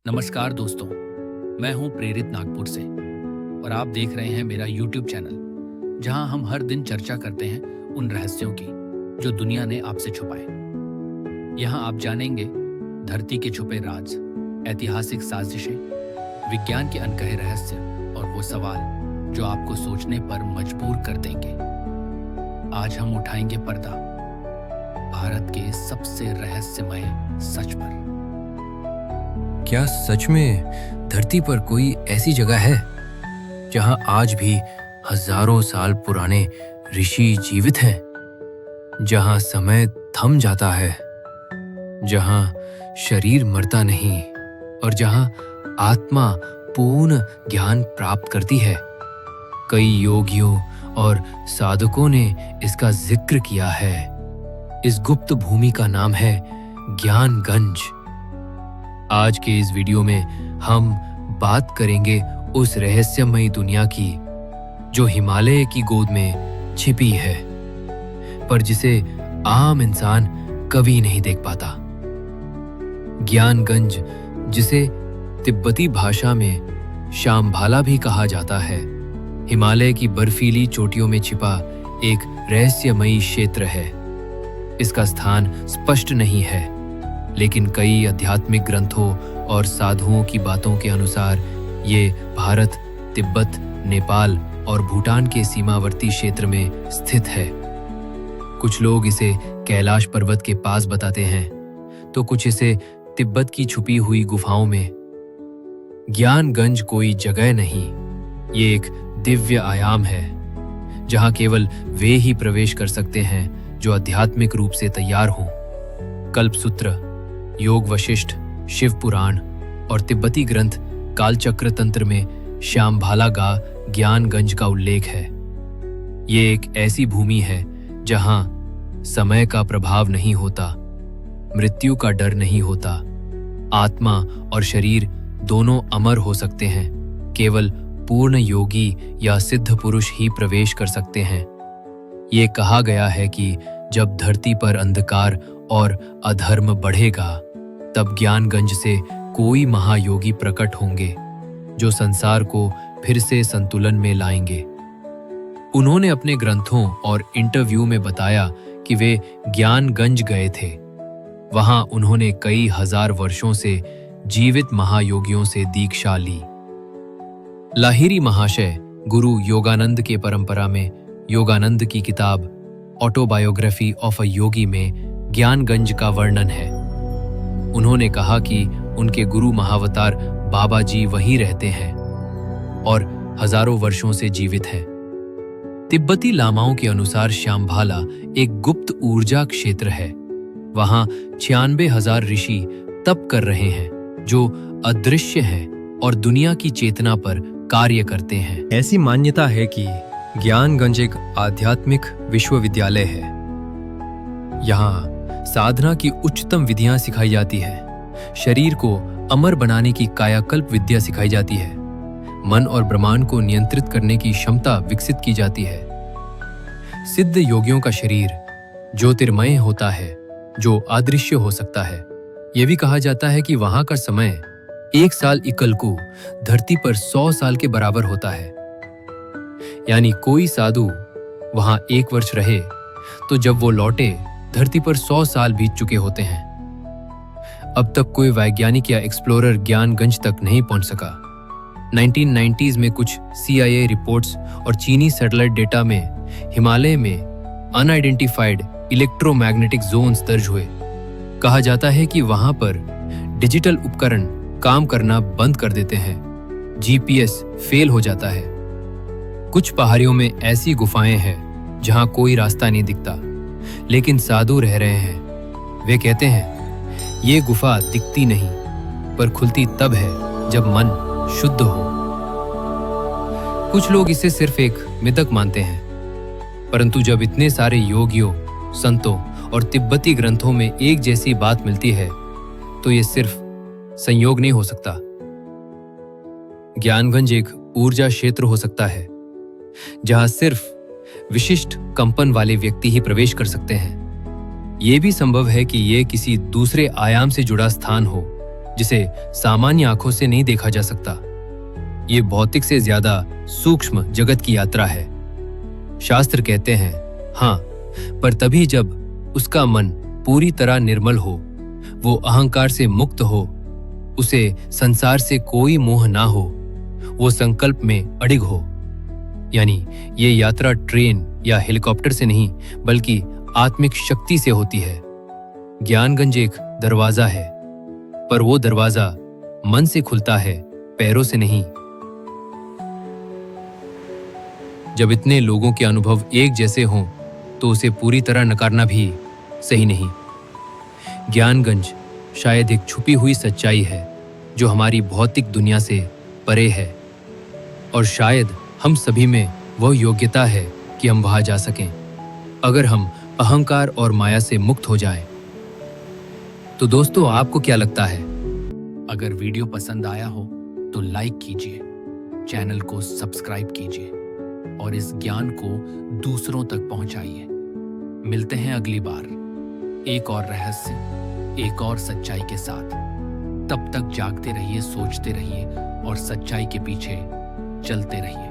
नमस्कार दोस्तों, मैं हूं प्रेरित नागपुर से और आप देख रहे हैं मेरा YouTube चैनल, जहां हम हर दिन चर्चा करते हैं उन रहस्यों की जो दुनिया ने आपसे छुपाए। यहां आप जानेंगे धरती के छुपे राज, ऐतिहासिक साजिशें, विज्ञान के अनकहे रहस्य और वो सवाल जो आपको सोचने पर मजबूर कर देंगे। आज हम उठाएंगे पर्दा भारत के सबसे रहस्यमय सच पर। क्या सच में धरती पर कोई ऐसी जगह है जहां आज भी हजारों साल पुराने ऋषि जीवित हैं, जहां समय थम जाता है, जहां शरीर मरता नहीं और जहां आत्मा पूर्ण ज्ञान प्राप्त करती है? कई योगियों और साधकों ने इसका जिक्र किया है। इस गुप्त भूमि का नाम है ज्ञानगंज। आज के इस वीडियो में हम बात करेंगे उस रहस्यमयी दुनिया की जो हिमालय की गोद में छिपी है, पर जिसे आम इंसान कभी नहीं देख पाता। ज्ञानगंज, जिसे तिब्बती भाषा में शामभाला भी कहा जाता है, हिमालय की बर्फीली चोटियों में छिपा एक रहस्यमयी क्षेत्र है। इसका स्थान स्पष्ट नहीं है, लेकिन कई आध्यात्मिक ग्रंथों और साधुओं की बातों के अनुसार ये भारत, तिब्बत, नेपाल और भूटान के सीमावर्ती क्षेत्र में स्थित है। कुछ लोग इसे कैलाश पर्वत के पास बताते हैं, तो कुछ इसे तिब्बत की छुपी हुई गुफाओं में। ज्ञानगंज कोई जगह नहीं, ये एक दिव्य आयाम है जहां केवल वे ही प्रवेश कर सकते हैं जो आध्यात्मिक रूप से तैयार हों। कल्पसूत्र, योग वशिष्ठ, शिव पुराण और तिब्बती ग्रंथ कालचक्र तंत्र में शामभाला का ज्ञानगंज का उल्लेख है। ये एक ऐसी भूमि है जहां समय का प्रभाव नहीं होता, मृत्यु का डर नहीं होता, आत्मा और शरीर दोनों अमर हो सकते हैं। केवल पूर्ण योगी या सिद्ध पुरुष ही प्रवेश कर सकते हैं। ये कहा गया है कि जब धरती पर अंधकार और अधर्म बढ़ेगा, तब ज्ञानगंज से कोई महायोगी प्रकट होंगे जो संसार को फिर से संतुलन में लाएंगे। उन्होंने अपने ग्रंथों और इंटरव्यू में बताया कि वे ज्ञानगंज गए थे। वहां उन्होंने कई हजार वर्षों से जीवित महायोगियों से दीक्षा ली। लाहिरी महाशय गुरु योगानंद के परंपरा में योगानंद की किताब ऑटोबायोग्राफी ऑफ अ योगी में ज्ञानगंज का वर्णन है। उन्होंने कहा कि उनके गुरु महावतार बाबा जी वहीं रहते हैं और हजारों वर्षों से जीवित हैं। तिब्बती लामाओं के अनुसार शामभाला एक गुप्त ऊर्जा क्षेत्र है। वहां 96,000 ऋषि तप कर रहे हैं जो अदृश्य हैं और दुनिया की चेतना पर कार्य करते हैं। ऐसी मान्यता है कि ज्ञानगंज एक आध्यात्मिक विश्वविद्यालय है। यहाँ साधना की उच्चतम विधियां सिखाई जाती है, शरीर को अमर बनाने की कायाकल्प विद्या सिखाई जाती है, मन और ब्रह्मांड को नियंत्रित करने की क्षमता विकसित की जाती है। सिद्ध योगियों का शरीर ज्योतिर्मय होता है जो अदृश्य हो सकता है। यह भी कहा जाता है कि वहां का समय 1 साल इकलकू धरती पर 100 साल के बराबर होता है। यानी कोई साधु वहां 1 वर्ष रहे तो जब वो लौटे धरती पर 100 साल बीत चुके होते हैं। अब तक कोई वैज्ञानिक या एक्सप्लोरर ज्ञानगंज तक नहीं पहुंच सका। 1990s में कुछ CIA रिपोर्ट्स और चीनी सैटेलाइट डेटा में हिमालय में अनआइडेंटिफाइड इलेक्ट्रोमैग्नेटिक जोन्स दर्ज हुए। कहा जाता है कि वहां पर डिजिटल उपकरण काम करना बंद कर देते हैं, GPS फेल हो जाता है। कुछ पहाड़ियों में ऐसी गुफाएं हैं जहां कोई रास्ता नहीं दिखता, लेकिन साधु रह रहे हैं। वे कहते हैं ये गुफा दिखती नहीं पर खुलती तब है जब मन शुद्ध हो। कुछ लोग इसे सिर्फ एक मिथक मानते हैं, परंतु जब इतने सारे योगियों, संतों और तिब्बती ग्रंथों में एक जैसी बात मिलती है तो ये सिर्फ संयोग नहीं हो सकता। ज्ञानगंज एक ऊर्जा क्षेत्र हो सकता है जहां सिर्फ विशिष्ट कंपन वाले व्यक्ति ही प्रवेश कर सकते हैं। यह भी संभव है कि यह किसी दूसरे आयाम से जुड़ा स्थान हो जिसे सामान्य आंखों से नहीं देखा जा सकता। ये भौतिक से ज्यादा सूक्ष्म जगत की यात्रा है। शास्त्र कहते हैं हाँ, पर तभी जब उसका मन पूरी तरह निर्मल हो, वो अहंकार से मुक्त हो, उसे संसार से कोई मोह ना हो, वो संकल्प में अडिग हो। यानी ये यात्रा ट्रेन या हेलीकॉप्टर से नहीं बल्कि आत्मिक शक्ति से होती है। ज्ञानगंज एक दरवाजा है, पर वो दरवाजा मन से खुलता है, पैरों से नहीं। जब इतने लोगों के अनुभव एक जैसे हों तो उसे पूरी तरह नकारना भी सही नहीं। ज्ञानगंज शायद एक छुपी हुई सच्चाई है जो हमारी भौतिक दुनिया से परे है, और शायद हम सभी में वह योग्यता है कि हम वहां जा सकें, अगर हम अहंकार और माया से मुक्त हो जाएं। तो दोस्तों, आपको क्या लगता है? अगर वीडियो पसंद आया हो तो लाइक कीजिए, चैनल को सब्सक्राइब कीजिए और इस ज्ञान को दूसरों तक पहुंचाइए। मिलते हैं अगली बार एक और रहस्य, एक और सच्चाई के साथ। तब तक जागते रहिए, सोचते रहिए और सच्चाई के पीछे चलते रहिए।